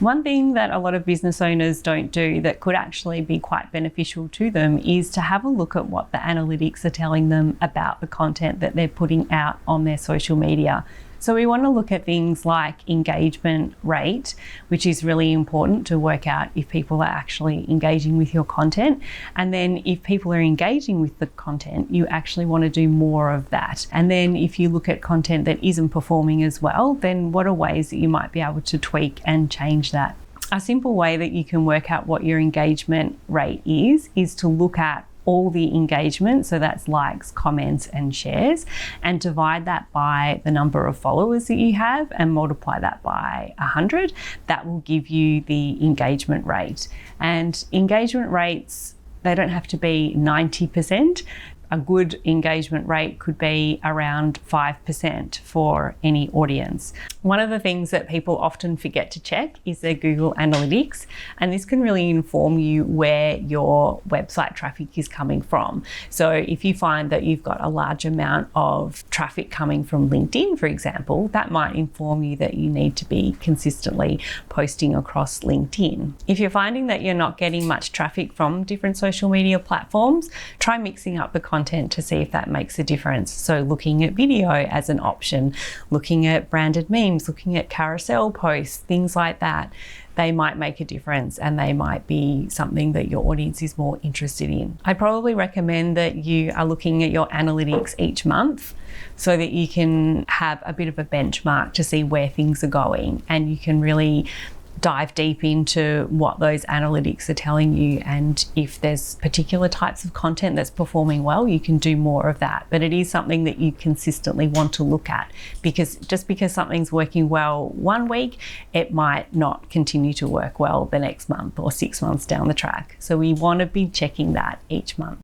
One thing that a lot of business owners don't do that could actually be quite beneficial to them is to have a look at what the analytics are telling them about the content that they're putting out on their social media. So we want to look at things like engagement rate, which is really important to work out if people are actually engaging with your content. And then if people are engaging with the content, you actually want to do more of that. And then if you look at content that isn't performing as well, then what are ways that you might be able to tweak and change that? A simple way that you can work out what your engagement rate is to look at all the engagement, so that's likes, comments and shares, and divide that by the number of followers that you have and multiply that by 100. That will give you the engagement rate. And engagement rates, they don't have to be 90%. A good engagement rate could be around 5% for any audience. One of the things that people often forget to check is their Google Analytics, and this can really inform you where your website traffic is coming from. So if you find that you've got a large amount of traffic coming from LinkedIn, for example, that might inform you that you need to be consistently posting across LinkedIn. If you're finding that you're not getting much traffic from different social media platforms, try mixing up the content to see if that makes a difference. So looking at video as an option, looking at branded memes, looking at carousel posts, things like that, they might make a difference and they might be something that your audience is more interested in. I probably recommend that you are looking at your analytics each month so that you can have a bit of a benchmark to see where things are going, and you can really dive deep into what those analytics are telling you, and if there's particular types of content that's performing well, you can do more of that. But it is something that you consistently want to look at, because just because something's working well one week, it might not continue to work well the next month or 6 months down the track. So we want to be checking that each month.